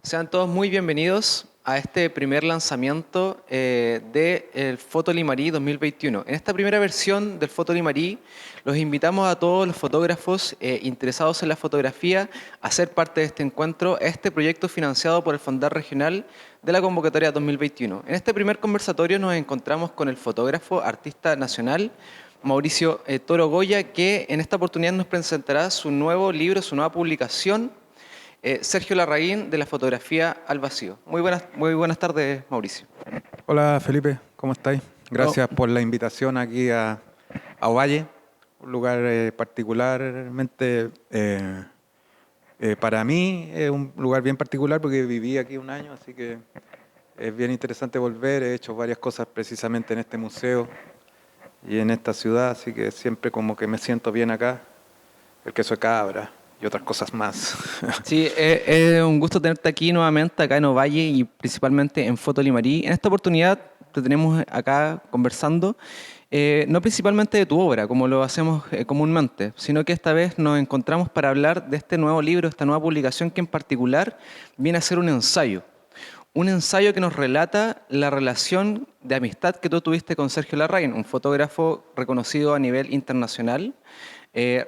Sean todos muy bienvenidos a este primer lanzamiento de el Fotolimarí 2021. En esta primera versión del Fotolimarí los invitamos a todos los fotógrafos interesados en la fotografía a ser parte de este encuentro, este proyecto financiado por el Fondar Regional de la convocatoria 2021. En este primer conversatorio nos encontramos con el fotógrafo, artista nacional, Mauricio Toro Goya, que en esta oportunidad nos presentará su nuevo libro, su nueva publicación, Sergio Larraín, de la fotografía al vacío. Muy buenas tardes, Mauricio. Hola Felipe, ¿cómo estáis? Oh, Gracias por la invitación aquí a Ovalle, un lugar particularmente para mí, es un lugar bien particular porque viví aquí un año, así que es bien interesante volver. He hecho varias cosas precisamente en este museo y en esta ciudad, así que siempre como que me siento bien acá, el queso de cabra y otras cosas más. sí, es un gusto tenerte aquí nuevamente, acá en Ovalle y principalmente en Fotolimarí. En esta oportunidad te tenemos acá conversando, no principalmente de tu obra, como lo hacemos comúnmente, sino que esta vez nos encontramos para hablar de este nuevo libro, esta nueva publicación que en particular viene a ser un ensayo. Un ensayo que nos relata la relación de amistad que tú tuviste con Sergio Larraín, un fotógrafo reconocido a nivel internacional,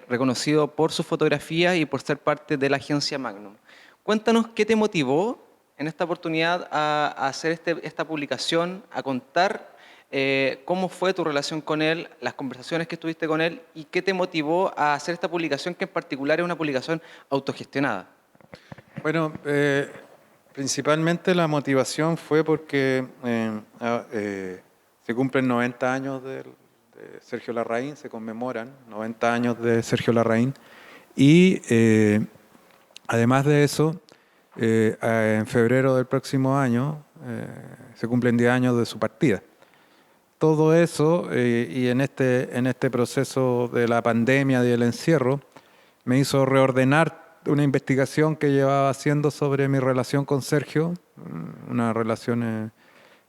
reconocido por su fotografía y por ser parte de la agencia Magnum. Cuéntanos qué te motivó en esta oportunidad a hacer esta publicación, a contar cómo fue tu relación con él, las conversaciones que tuviste con él y qué te motivó a hacer esta publicación, que en particular es una publicación autogestionada. Bueno, principalmente la motivación fue porque se cumplen 90 años de Sergio Larraín, se conmemoran 90 años de Sergio Larraín y además de eso, en febrero del próximo año se cumplen 10 años de su partida. Todo eso y en este proceso de la pandemia y del encierro me hizo reordenar una investigación que llevaba haciendo sobre mi relación con Sergio, una relación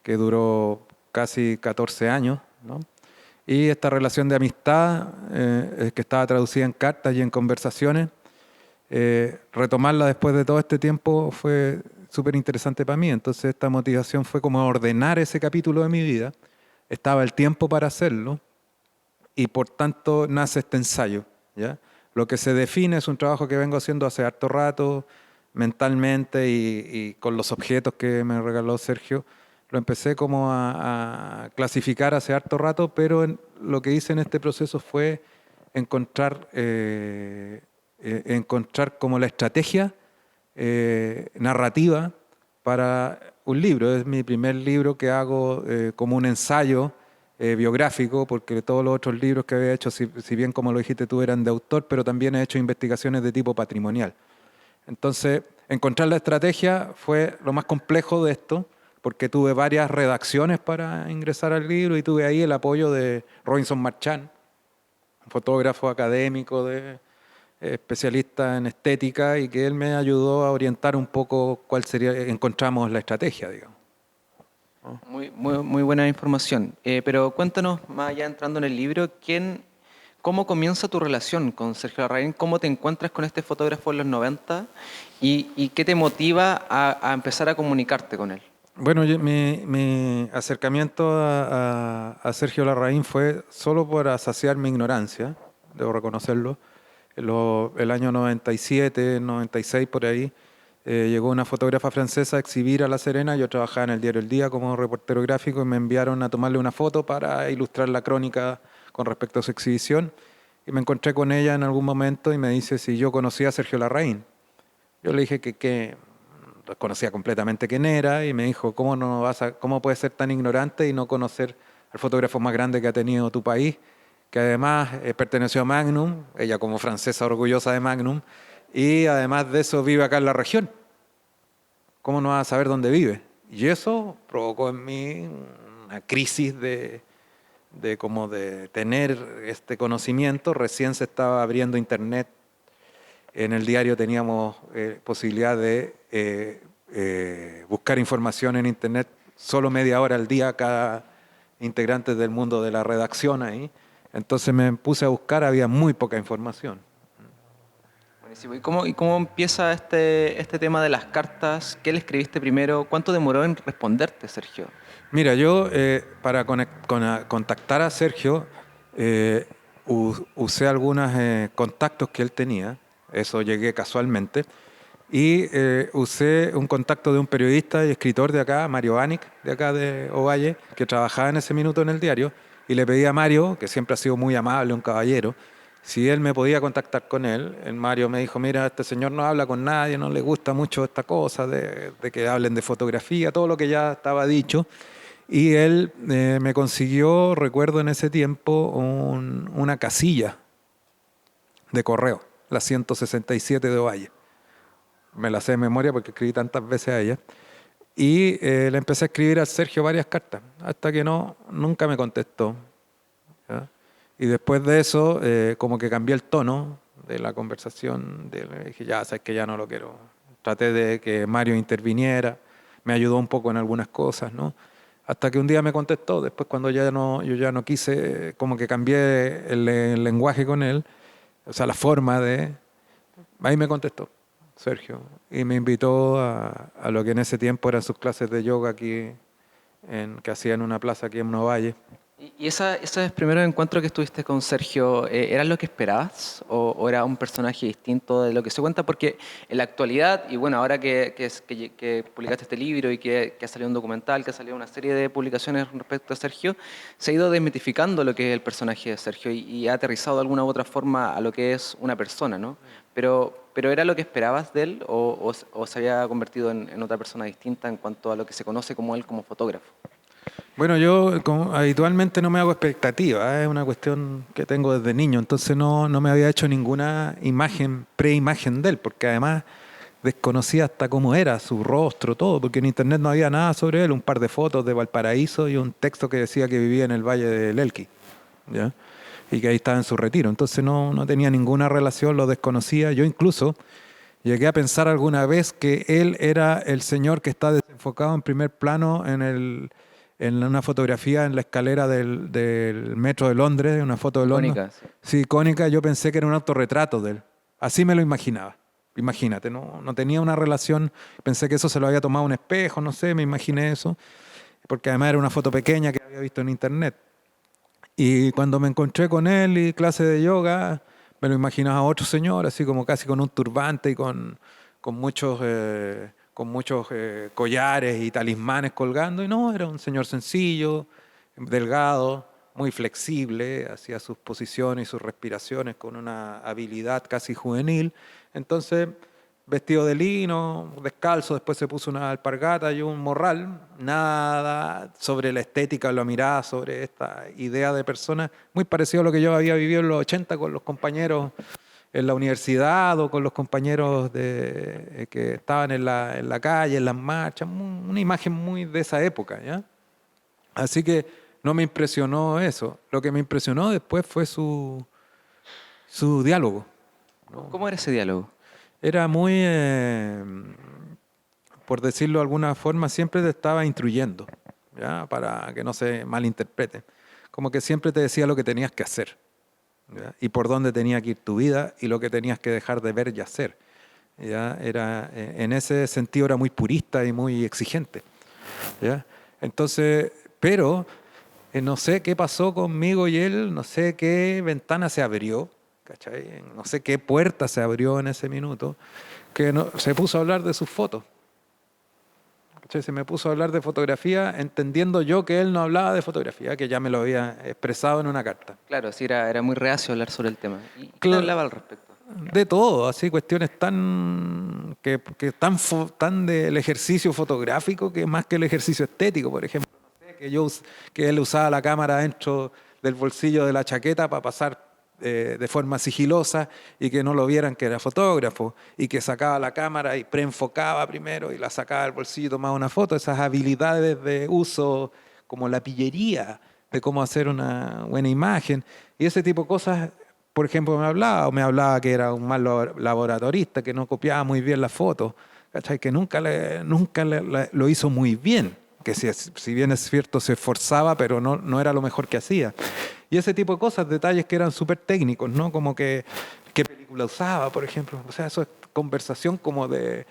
que duró casi 14 años, ¿no? Y esta relación de amistad que estaba traducida en cartas y en conversaciones, retomarla después de todo este tiempo fue súper interesante para mí. Entonces esta motivación fue como ordenar ese capítulo de mi vida. Estaba el tiempo para hacerlo y por tanto nace este ensayo, ¿ya? Lo que se define es un trabajo que vengo haciendo hace harto rato, mentalmente y con los objetos que me regaló Sergio. Lo empecé como a clasificar hace harto rato, pero lo que hice en este proceso fue encontrar, encontrar como la estrategia narrativa para un libro. Es mi primer libro que hago como un ensayo biográfico, porque todos los otros libros que había hecho, si bien como lo dijiste tú, eran de autor, pero también he hecho investigaciones de tipo patrimonial. Entonces, encontrar la estrategia fue lo más complejo de esto, porque tuve varias redacciones para ingresar al libro y tuve ahí el apoyo de Robinson Marchand, un fotógrafo académico especialista en estética, y que él me ayudó a orientar un poco cuál sería, encontramos la estrategia, digamos. Muy buena información. Pero cuéntanos, más allá entrando en el libro, ¿cómo comienza tu relación con Sergio Larraín? ¿Cómo te encuentras con este fotógrafo en los 90? ¿Y qué te motiva a empezar a comunicarte con él? Bueno, mi acercamiento a Sergio Larraín fue solo para saciar mi ignorancia, debo reconocerlo. El año 97, 96 por ahí, llegó una fotógrafa francesa a exhibir a La Serena. Yo trabajaba en el diario El Día como reportero gráfico y me enviaron a tomarle una foto para ilustrar la crónica con respecto a su exhibición. Y me encontré con ella en algún momento y me dice si yo conocía a Sergio Larraín. Yo le dije que conocía completamente quién era y me dijo, ¿cómo puedes ser tan ignorante y no conocer al fotógrafo más grande que ha tenido tu país? Que además perteneció a Magnum, ella como francesa orgullosa de Magnum, y además de eso vive acá en la región. ¿Cómo no vas a saber dónde vive? Y eso provocó en mí una crisis como de tener este conocimiento. Recién se estaba abriendo internet. En el diario teníamos posibilidad de buscar información en internet solo media hora al día cada integrante del mundo de la redacción ahí. Entonces me puse a buscar, había muy poca información. Buenísimo. ¿Y cómo empieza este tema de las cartas? ¿Qué le escribiste primero? ¿Cuánto demoró en responderte, Sergio? Mira, yo para contactar a Sergio usé algunos contactos que él tenía, eso llegué casualmente, y usé un contacto de un periodista y escritor de acá, Mario Banic, de acá de Ovalle, que trabajaba en ese minuto en el diario, y le pedí a Mario, que siempre ha sido muy amable, un caballero, si él me podía contactar con él. El Mario me dijo, mira, este señor no habla con nadie, no le gusta mucho esta cosa de que hablen de fotografía, todo lo que ya estaba dicho. Y él me consiguió, recuerdo en ese tiempo, una casilla de correo, la 167 de Ovalle. Me la sé de memoria porque escribí tantas veces a ella. Y le empecé a escribir a Sergio varias cartas, hasta que nunca me contestó. ¿Ya? Y después de eso, como que cambié el tono de la conversación. Le dije, ya, sabes que ya no lo quiero. Traté de que Mario interviniera, me ayudó un poco en algunas cosas, ¿no? Hasta que un día me contestó, después cuando yo ya no quise, como que cambié el lenguaje con él, o sea, la forma de... Ahí me contestó Sergio y me invitó a lo que en ese tiempo eran sus clases de yoga aquí, que hacía en una plaza aquí en Novalle. ¿Y esos primeros encuentros que estuviste con Sergio, eran lo que esperabas o era un personaje distinto de lo que se cuenta? Porque en la actualidad, y bueno, ahora que publicaste este libro y que ha salido un documental, que ha salido una serie de publicaciones respecto a Sergio, se ha ido desmitificando lo que es el personaje de Sergio y ha aterrizado de alguna u otra forma a lo que es una persona, ¿no? Pero ¿era lo que esperabas de él o se había convertido en otra persona distinta en cuanto a lo que se conoce como él como fotógrafo? Bueno, yo habitualmente no me hago expectativas, es una cuestión que tengo desde niño, entonces no me había hecho ninguna preimagen de él, porque además desconocía hasta cómo era, su rostro, todo, porque en internet no había nada sobre él, un par de fotos de Valparaíso y un texto que decía que vivía en el Valle del Elqui, ¿ya? Y que ahí estaba en su retiro, entonces no tenía ninguna relación, lo desconocía, yo incluso llegué a pensar alguna vez que él era el señor que está desenfocado en primer plano en una fotografía en la escalera del metro de Londres, una foto de Londres. Icónica, sí. Sí, icónica, yo pensé que era un autorretrato de él. Así me lo imaginaba. Imagínate, no tenía una relación, pensé que eso se lo había tomado un espejo, no sé, me imaginé eso, porque además era una foto pequeña que había visto en internet. Y cuando me encontré con él y clase de yoga, me lo imaginaba a otro señor, así como casi con un turbante y con muchos collares y talismanes colgando. Y no, era un señor sencillo, delgado, muy flexible, hacía sus posiciones y sus respiraciones con una habilidad casi juvenil. Entonces, vestido de lino, descalzo, después se puso una alpargata y un morral. Nada sobre la estética, la mirada sobre esta idea de persona, muy parecido a lo que yo había vivido en los 80 con los compañeros en la universidad o con los compañeros que estaban en la calle, en las marchas, una imagen muy de esa época, ¿ya? Así que no me impresionó eso. Lo que me impresionó después fue su diálogo. ¿Cómo era ese diálogo? Era muy, por decirlo de alguna forma, siempre te estaba instruyendo, ¿ya? Para que no se malinterprete. Como que siempre te decía lo que tenías que hacer, ¿ya? Y por dónde tenía que ir tu vida y lo que tenías que dejar de ver y hacer, ¿ya? En ese sentido era muy purista y muy exigente, ¿ya? Entonces, pero no sé qué pasó conmigo y él, no sé qué ventana se abrió, ¿cachai? No sé qué puerta se abrió en ese minuto, que se puso a hablar de sus fotos. ¿Cachai? Se me puso a hablar de fotografía, entendiendo yo que él no hablaba de fotografía, que ya me lo había expresado en una carta. Claro, sí, era muy reacio hablar sobre el tema. ¿Y qué te Cla- hablaba al respecto? De todo, así cuestiones tan del ejercicio fotográfico que más que el ejercicio estético, por ejemplo. No sé, que él usaba la cámara dentro del bolsillo de la chaqueta para pasar de forma sigilosa y que no lo vieran que era fotógrafo, y que sacaba la cámara y preenfocaba primero y la sacaba del bolsillo y tomaba una foto. Esas habilidades de uso, como la pillería, de cómo hacer una buena imagen y ese tipo de cosas. Por ejemplo, me hablaba que era un mal laboratorista, que no copiaba muy bien las fotos, ¿cachai? Que nunca lo hizo muy bien, que si bien es cierto se esforzaba, pero no era lo mejor que hacía. Y ese tipo de cosas, detalles que eran súper técnicos, ¿no? Como que qué película película usaba, por ejemplo. O sea, eso es conversación como de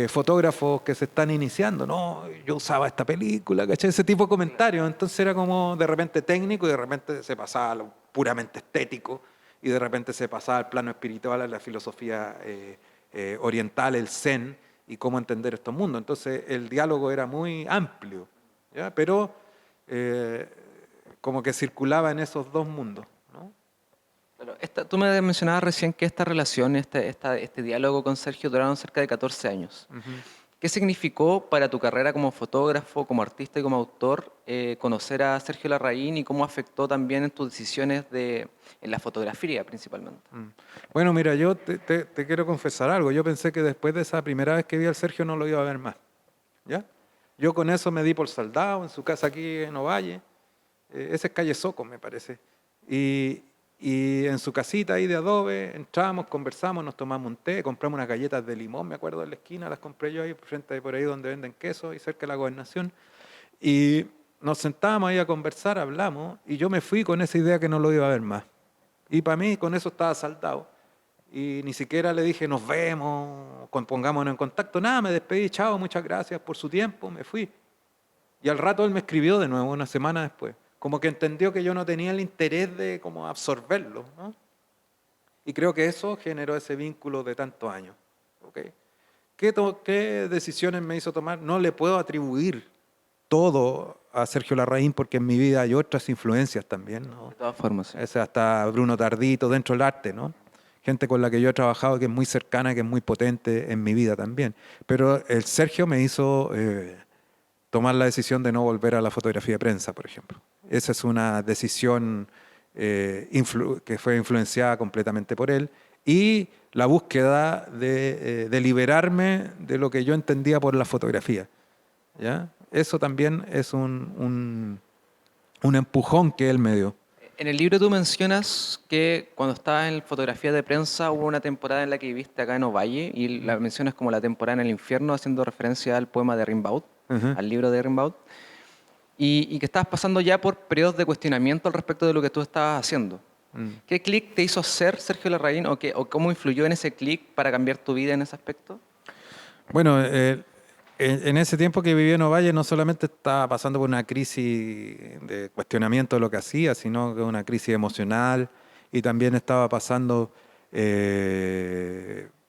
fotógrafos que se están iniciando. No, yo usaba esta película, ¿cachai? Ese tipo de comentarios. Entonces era como de repente técnico y de repente se pasaba a lo puramente estético y de repente se pasaba al plano espiritual, a la filosofía oriental, el zen y cómo entender estos mundos. Entonces el diálogo era muy amplio, ¿ya? Pero como que circulaba en esos dos mundos, ¿no? Claro, tú me mencionabas recién que esta relación, este diálogo con Sergio duraron cerca de 14 años. Ujú. ¿Qué significó para tu carrera como fotógrafo, como artista y como autor conocer a Sergio Larraín y cómo afectó también en tus decisiones en la fotografía principalmente? Mm. Bueno, mira, yo te quiero confesar algo. Yo pensé que después de esa primera vez que vi al Sergio no lo iba a ver más, ¿ya? Yo con eso me di por saldado en su casa aquí en Ovalle. Ese es calle Soco, me parece. Y, y en su casita ahí de adobe entramos, conversamos, nos tomamos un té, compramos unas galletas de limón, me acuerdo, en la esquina, las compré yo ahí frente de por ahí donde venden queso y cerca de la Gobernación. Y nos sentábamos ahí a conversar, hablamos, y yo me fui con esa idea que no lo iba a ver más. Y para mí con eso estaba saldado. Y ni siquiera le dije, nos vemos, pongámonos en contacto, nada, me despedí, chao, muchas gracias por su tiempo, me fui. Y al rato él me escribió de nuevo, una semana después, como que entendió que yo no tenía el interés de como absorberlo, ¿no? Y creo que eso generó ese vínculo de tantos años. ¿Ok? ¿Qué decisiones me hizo tomar? No le puedo atribuir todo a Sergio Larraín porque en mi vida hay otras influencias también, ¿no? De todas formas, sí. Es hasta Bruno Tardito dentro del arte, ¿no? Gente con la que yo he trabajado que es muy cercana, que es muy potente en mi vida también. Pero el Sergio me hizo tomar la decisión de no volver a la fotografía de prensa, por ejemplo. Esa es una decisión que fue influenciada completamente por él. Y la búsqueda de liberarme de lo que yo entendía por la fotografía, ¿ya? Eso también es un empujón que él me dio. En el libro tú mencionas que cuando estabas en fotografía de prensa hubo una temporada en la que viviste acá en Ovalle y la mencionas como la temporada en el infierno, haciendo referencia al poema de Rimbaud, Ujú. al libro de Rimbaud, y que estabas pasando ya por periodos de cuestionamiento al respecto de lo que tú estabas haciendo. Mm. ¿Qué clic te hizo hacer Sergio Larraín o cómo influyó en ese clic para cambiar tu vida en ese aspecto? Bueno, en ese tiempo que viví en Ovalle no solamente estaba pasando por una crisis de cuestionamiento de lo que hacía, sino que una crisis emocional y también estaba pasando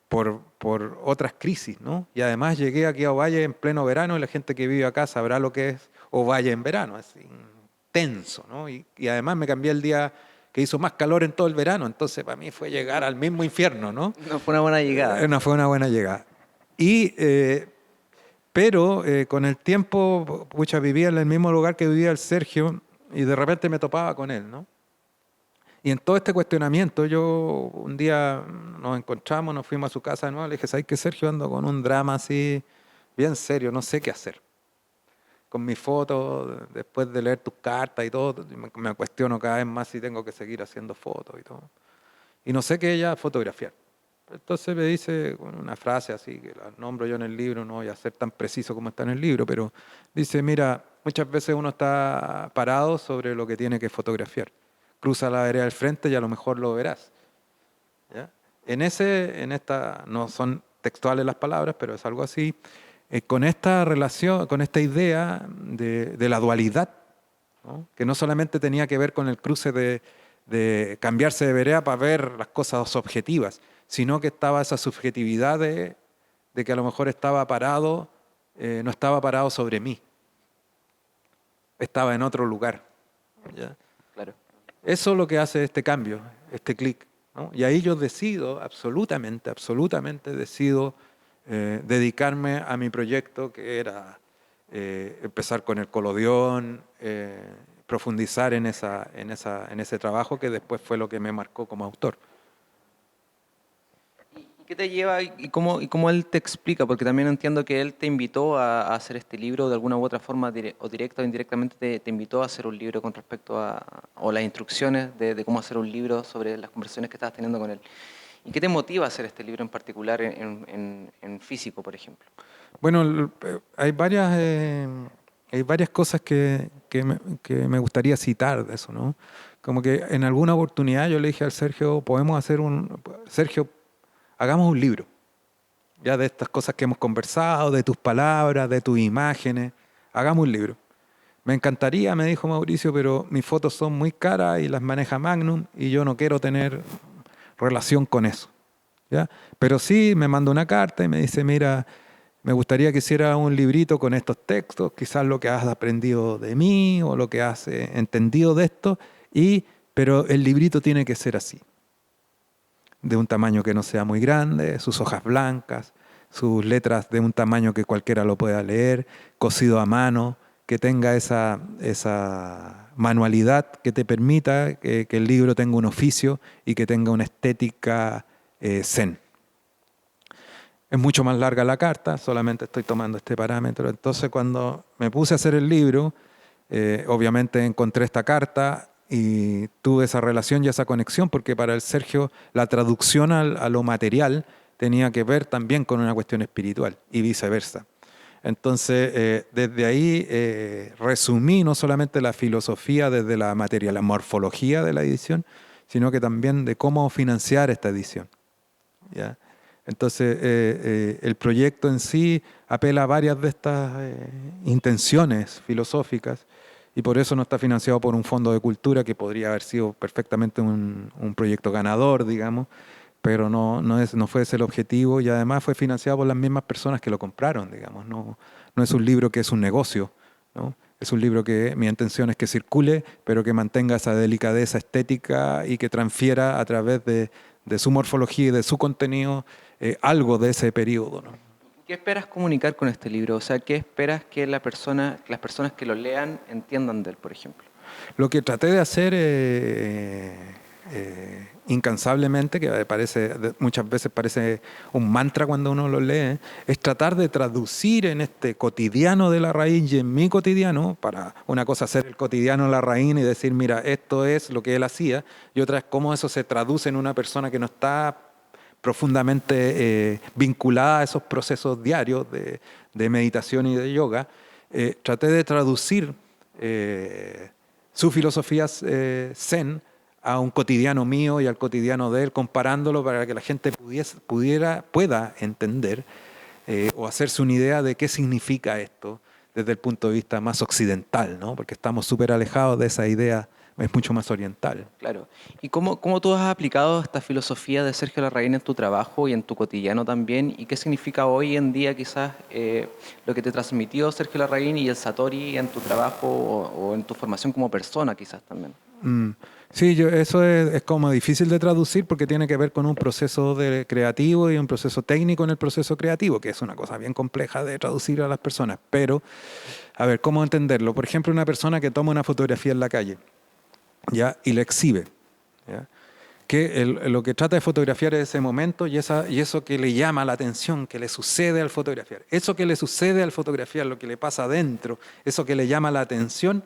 por otras crisis, ¿no? Y además llegué aquí a Ovalle en pleno verano y la gente que vive acá sabrá lo que es Ovalle en verano, es intenso, ¿no? Y además me cambié el día que hizo más calor en todo el verano, entonces para mí fue llegar al mismo infierno, ¿no? No fue una buena llegada. No fue una buena llegada. Y, pero con el tiempo, pucha, vivía en el mismo lugar que vivía el Sergio y de repente me topaba con él, ¿no? Y en todo este cuestionamiento, yo un día nos encontramos, nos fuimos a su casa de nuevo, le dije, ¿sabes qué, Sergio? Ando con un drama así, bien serio, no sé qué hacer. Con mi foto, después de leer tus cartas y todo, me cuestiono cada vez más si tengo que seguir haciendo fotos y todo. Y no sé qué ella fotografiar. Entonces me dice una frase así, que la nombro yo en el libro, no voy a ser tan preciso como está en el libro, pero dice, mira, muchas veces uno está parado sobre lo que tiene que fotografiar. Cruza la vereda del frente y a lo mejor lo verás. ¿Ya? En esta, no son textuales las palabras, pero es algo así, con esta relación, con esta idea de la dualidad, ¿no? Que no solamente tenía que ver con el cruce de cambiarse de vereda para ver las cosas objetivas, sino que estaba esa subjetividad de que a lo mejor estaba parado, no estaba parado sobre mí, estaba en otro lugar. ¿Ya? Claro. Eso es lo que hace este cambio, este clic, ¿no? Y ahí yo decido, absolutamente decido dedicarme a mi proyecto, que era empezar con el colodión, profundizar en ese trabajo que después fue lo que me marcó como autor. ¿Y qué te lleva y cómo él te explica? Porque también entiendo que él te invitó a hacer este libro de alguna u otra forma, o directa o indirectamente te invitó a hacer un libro con respecto o las instrucciones de cómo hacer un libro sobre las conversaciones que estabas teniendo con él. ¿Y qué te motiva a hacer este libro en particular en físico, por ejemplo? Bueno, hay varias cosas que me gustaría citar de eso, ¿no? Como que en alguna oportunidad yo le dije al Sergio, Sergio, hagamos un libro, ya de estas cosas que hemos conversado, de tus palabras, de tus imágenes, hagamos un libro. Me encantaría, me dijo Mauricio, pero mis fotos son muy caras y las maneja Magnum y yo no quiero tener relación con eso. ¿Ya? Pero sí me manda una carta y me dice, mira, me gustaría que hiciera un librito con estos textos, quizás lo que has aprendido de mí o lo que has entendido de esto, pero el librito tiene que ser así, de un tamaño que no sea muy grande, sus hojas blancas, sus letras de un tamaño que cualquiera lo pueda leer, cosido a mano, que tenga esa manualidad que te permita que el libro tenga un oficio y que tenga una estética zen. Es mucho más larga la carta, solamente estoy tomando este parámetro. Entonces cuando me puse a hacer el libro, obviamente encontré esta carta y tuve esa relación y esa conexión, porque para el Sergio la traducción a lo material tenía que ver también con una cuestión espiritual y viceversa. Entonces, desde ahí resumí no solamente la filosofía desde la materia, la morfología de la edición, sino que también de cómo financiar esta edición. ¿Ya? Entonces, el proyecto en sí apela a varias de estas intenciones filosóficas y por eso no está financiado por un fondo de cultura que podría haber sido perfectamente un proyecto ganador, digamos, pero no fue ese el objetivo y además fue financiado por las mismas personas que lo compraron, digamos. No es un libro que es un negocio, ¿no? Es un libro que mi intención es que circule, pero que mantenga esa delicadeza estética y que transfiera a través de su morfología y de su contenido algo de ese periodo, ¿no? ¿Qué esperas comunicar con este libro? O sea, ¿qué esperas que las personas que lo lean entiendan de él, por ejemplo? Lo que traté de hacer incansablemente, que muchas veces parece un mantra cuando uno lo lee, es tratar de traducir en este cotidiano de Larraín y en mi cotidiano, para una cosa hacer el cotidiano de Larraín y decir, mira, esto es lo que él hacía, y otra es cómo eso se traduce en una persona que no está profundamente vinculada a esos procesos diarios de meditación y de yoga. Traté de traducir su filosofía zen a un cotidiano mío y al cotidiano de él, comparándolo para que la gente pueda entender o hacerse una idea de qué significa esto desde el punto de vista más occidental, ¿no? Porque estamos súper alejados de esa idea, es mucho más oriental. Claro. ¿Y cómo tú has aplicado esta filosofía de Sergio Larraín en tu trabajo y en tu cotidiano también? ¿Y qué significa hoy en día quizás lo que te transmitió Sergio Larraín y el Satori en tu trabajo o en tu formación como persona quizás también? Sí, eso es como difícil de traducir porque tiene que ver con un proceso creativo y un proceso técnico en el proceso creativo, que es una cosa bien compleja de traducir a las personas. Pero, a ver, ¿cómo entenderlo? Por ejemplo, una persona que toma una fotografía en la calle, ¿ya? Y la exhibe, ¿ya? Que lo que trata de fotografiar es ese momento y eso que le llama la atención, que le sucede al fotografiar. Eso que le sucede al fotografiar, lo que le pasa adentro, eso que le llama la atención,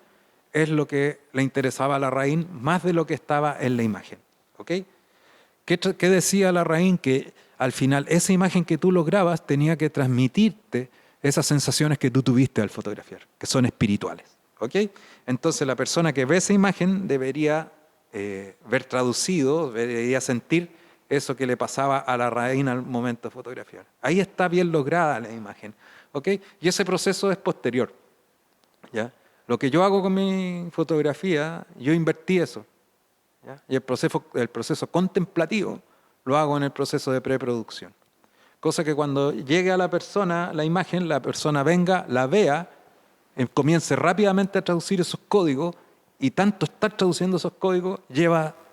es lo que le interesaba a Larraín más de lo que estaba en la imagen. ¿Ok? ¿Qué decía Larraín? Que al final esa imagen que tú lograbas tenía que transmitirte esas sensaciones que tú tuviste al fotografiar, que son espirituales. ¿Ok? Entonces la persona que ve esa imagen debería ver traducido, debería sentir eso que le pasaba a Larraín al momento de fotografiar. Ahí está bien lograda la imagen. ¿Ok? Y ese proceso es posterior. ¿Ya? Lo que yo hago con mi fotografía, yo invertí eso. ¿Ya? Y el proceso contemplativo lo hago en el proceso de preproducción. Cosa que cuando llegue a la persona la imagen, la persona venga, la vea, comience rápidamente a traducir esos códigos y tanto estar traduciendo esos códigos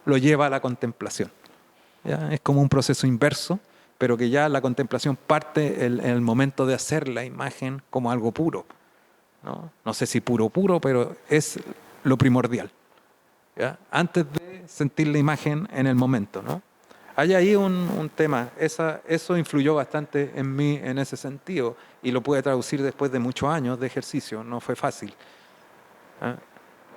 lo lleva a la contemplación. ¿Ya? Es como un proceso inverso, pero que ya la contemplación parte en el momento de hacer la imagen como algo puro. No sé si puro, pero es lo primordial, ¿ya? Antes de sentir la imagen en el momento, ¿no? Hay ahí un tema, eso influyó bastante en mí en ese sentido y lo pude traducir después de muchos años de ejercicio, no fue fácil. ¿Ah?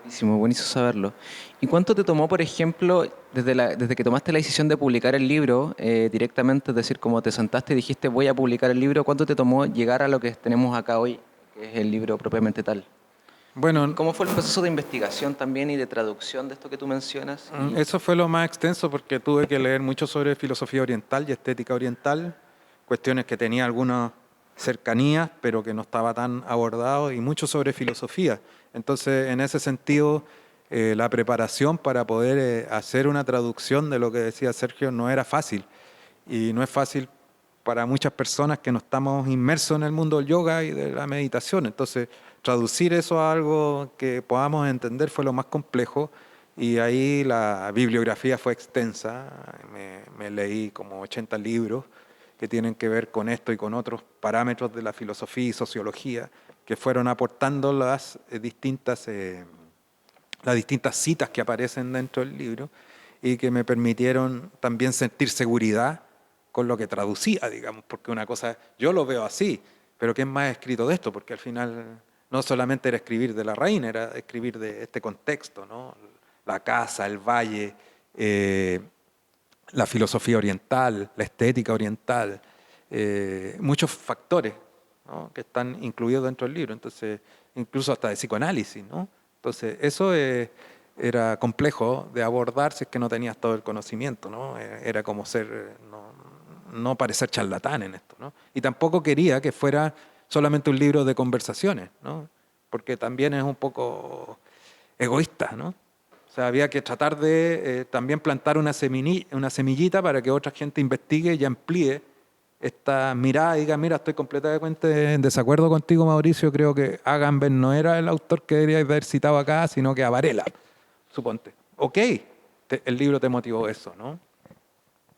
Buenísimo, buenísimo saberlo. ¿Y cuánto te tomó, por ejemplo, desde que tomaste la decisión de publicar el libro directamente, es decir, como te sentaste y dijiste voy a publicar el libro, cuánto te tomó llegar a lo que tenemos acá hoy, que es el libro propiamente tal? Bueno, ¿Cómo fue el proceso de investigación también y de traducción de esto que tú mencionas? eso fue lo más extenso porque tuve que leer mucho sobre filosofía oriental y estética oriental, cuestiones que tenía algunas cercanías, pero que no estaba tan abordado, y mucho sobre filosofía. Entonces, en ese sentido, la preparación para poder hacer una traducción de lo que decía Sergio no era fácil. Y no es fácil para muchas personas que no estamos inmersos en el mundo del yoga y de la meditación. Entonces, traducir eso a algo que podamos entender fue lo más complejo, y ahí la bibliografía fue extensa. Me leí como 80 libros que tienen que ver con esto y con otros parámetros de la filosofía y sociología que fueron aportando las distintas citas que aparecen dentro del libro, y que me permitieron también sentir seguridad con lo que traducía, digamos, porque una cosa, yo lo veo así, pero ¿qué es más escrito de esto? Porque al final no solamente era escribir de la raíz, era escribir de este contexto, ¿no? La casa, el valle, la filosofía oriental, la estética oriental, muchos factores, ¿no?, que están incluidos dentro del libro, entonces incluso hasta de psicoanálisis, ¿no? Entonces eso era complejo de abordar si es que no tenías todo el conocimiento, ¿no? Era como no parecer charlatán en esto, ¿no? Y tampoco quería que fuera solamente un libro de conversaciones, ¿no? Porque también es un poco egoísta, ¿no? O sea, había que tratar de también plantar una semillita para que otra gente investigue y amplíe esta mirada y diga, mira, estoy completamente en desacuerdo contigo, Mauricio, creo que Agamben no era el autor que debería haber citado acá, sino que a Varela, suponte. Ok, el libro te motivó eso, ¿no?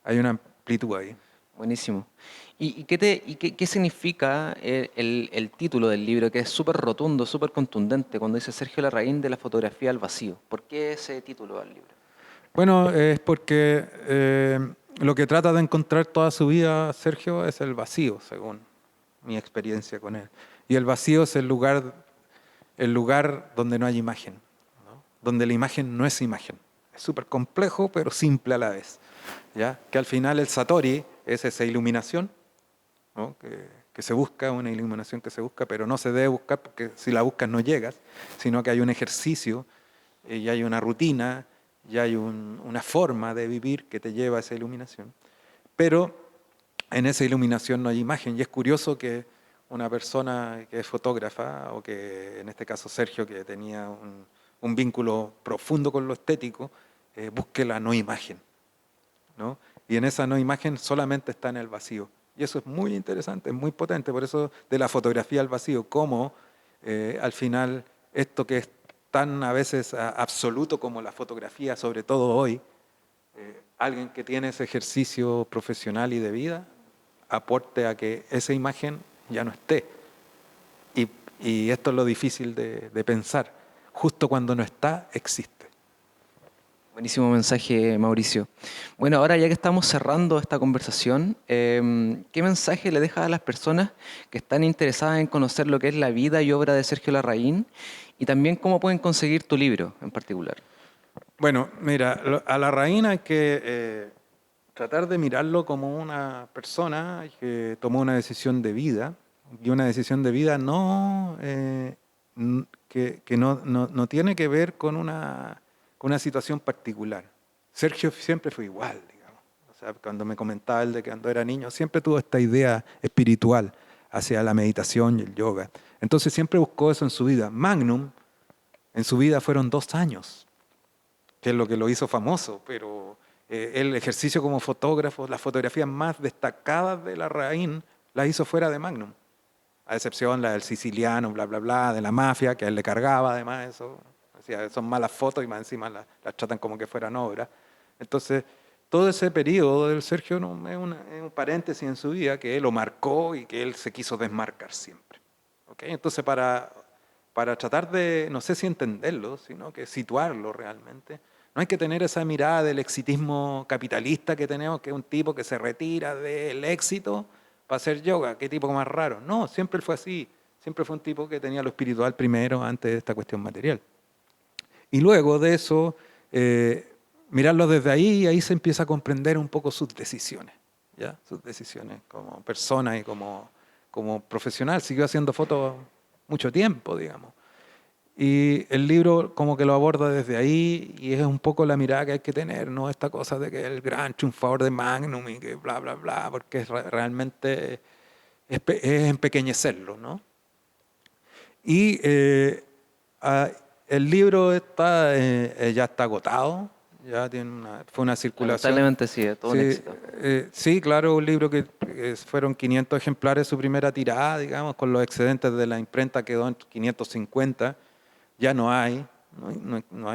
Hay una amplitud ahí. Buenísimo. ¿Qué significa el título del libro, que es súper rotundo, súper contundente, cuando dice Sergio Larraín de la fotografía al vacío? ¿Por qué ese título al libro? Bueno, es porque lo que trata de encontrar toda su vida Sergio es el vacío, según mi experiencia con él. Y el vacío es el lugar donde no hay imagen, ¿no? Donde la imagen no es imagen. Es súper complejo, pero simple a la vez, ¿ya? Que al final el Satori es esa iluminación, ¿no?, que se busca, una iluminación que se busca, pero no se debe buscar porque si la buscas no llegas, sino que hay un ejercicio y hay una rutina y hay una forma de vivir que te lleva a esa iluminación. Pero en esa iluminación no hay imagen, y es curioso que una persona que es fotógrafa, o que en este caso Sergio, que tenía un vínculo profundo con lo estético, busque la no imagen, ¿no? Y en esa no imagen solamente está en el vacío. Y eso es muy interesante, es muy potente. Por eso de la fotografía al vacío, cómo al final esto que es tan a veces absoluto como la fotografía, sobre todo hoy, alguien que tiene ese ejercicio profesional y de vida, aporte a que esa imagen ya no esté. Y, y esto es lo difícil de pensar. Justo cuando no está, existe. Buenísimo mensaje, Mauricio. Bueno, ahora ya que estamos cerrando esta conversación, ¿qué mensaje le dejas a las personas que están interesadas en conocer lo que es la vida y obra de Sergio Larraín, y también cómo pueden conseguir tu libro en particular? Bueno, mira, a Larraín hay que tratar de mirarlo como una persona que tomó una decisión de vida, y una decisión de vida que no tiene que ver con una situación particular. Sergio siempre fue igual, digamos. O sea, cuando me comentaba él de que cuando era niño, siempre tuvo esta idea espiritual hacia la meditación y el yoga. Entonces siempre buscó eso en su vida. Magnum, en su vida fueron 2 años, que es lo que lo hizo famoso, pero el ejercicio como fotógrafo, las fotografías más destacadas de Larraín las hizo fuera de Magnum, a excepción la del siciliano, bla, bla, bla, de la mafia, que a él le cargaba además eso. Decía, son malas fotos y más encima las tratan como que fueran obras. Entonces, todo ese periodo del Sergio es un paréntesis en su vida que él lo marcó y que él se quiso desmarcar siempre. ¿Okay? Entonces, para tratar de, no sé si entenderlo, sino que situarlo realmente, no hay que tener esa mirada del exitismo capitalista que tenemos, que es un tipo que se retira del éxito para hacer yoga, qué tipo más raro. No, siempre fue así. Siempre fue un tipo que tenía lo espiritual primero antes de esta cuestión material. Y luego de eso, mirarlo desde ahí, y ahí se empieza a comprender un poco sus decisiones, ¿ya? Sus decisiones como persona y como profesional. Siguió haciendo fotos mucho tiempo, digamos. Y el libro como que lo aborda desde ahí y es un poco la mirada que hay que tener, no esta cosa de que el gran triunfador de Magnum y que bla, bla, bla, porque realmente es empequeñecerlo, ¿no? Y ah, el libro ya está agotado, ya fue una circulación. Lamentablemente sí, es todo un Sí, éxito. sí, claro, un libro que fueron 500 ejemplares su primera tirada, digamos, con los excedentes de la imprenta quedó en 550, ya no hay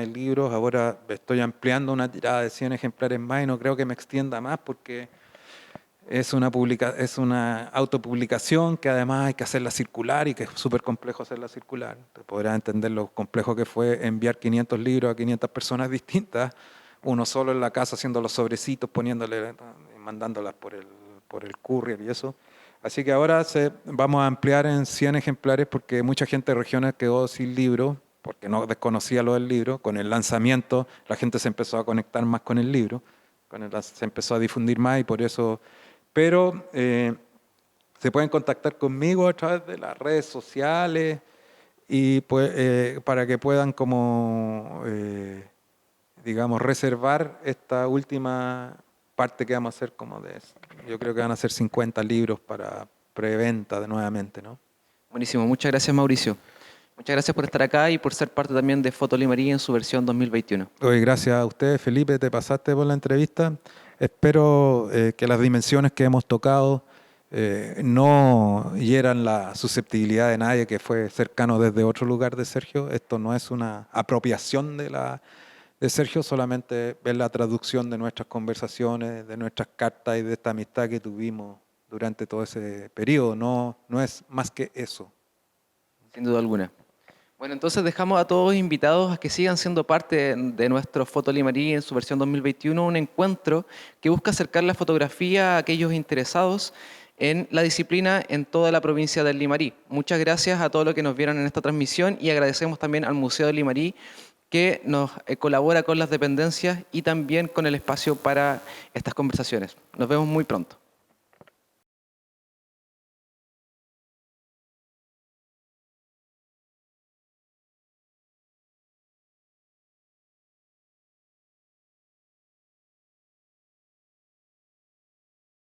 libros, ahora estoy ampliando una tirada de 100 ejemplares más y no creo que me extienda más porque es una autopublicación que además hay que hacerla circular y que es súper complejo hacerla circular. Te podrás entender lo complejo que fue enviar 500 libros a 500 personas distintas, uno solo en la casa haciendo los sobrecitos, mandándolas por el courier y eso. Así que ahora vamos a ampliar en 100 ejemplares porque mucha gente de regiones quedó sin libro porque no desconocía lo del libro. Con el lanzamiento la gente se empezó a conectar más con el libro, se empezó a difundir más y por eso pero se pueden contactar conmigo a través de las redes sociales y pues, para que puedan como, digamos, reservar esta última parte que vamos a hacer yo creo que van a ser 50 libros para preventa nuevamente, ¿no? Buenísimo, muchas gracias Mauricio. Muchas gracias por estar acá y por ser parte también de Foto Limarí en su versión 2021. Oye, gracias a ustedes, Felipe, te pasaste por la entrevista. Espero que las dimensiones que hemos tocado no hieran la susceptibilidad de nadie que fue cercano desde otro lugar de Sergio. Esto no es una apropiación de Sergio, solamente es la traducción de nuestras conversaciones, de nuestras cartas y de esta amistad que tuvimos durante todo ese periodo. No es más que eso. Sin duda alguna. Bueno, entonces dejamos a todos invitados a que sigan siendo parte de nuestro Foto Limarí en su versión 2021, un encuentro que busca acercar la fotografía a aquellos interesados en la disciplina en toda la provincia del Limarí. Muchas gracias a todos los que nos vieron en esta transmisión y agradecemos también al Museo del Limarí que nos colabora con las dependencias y también con el espacio para estas conversaciones. Nos vemos muy pronto.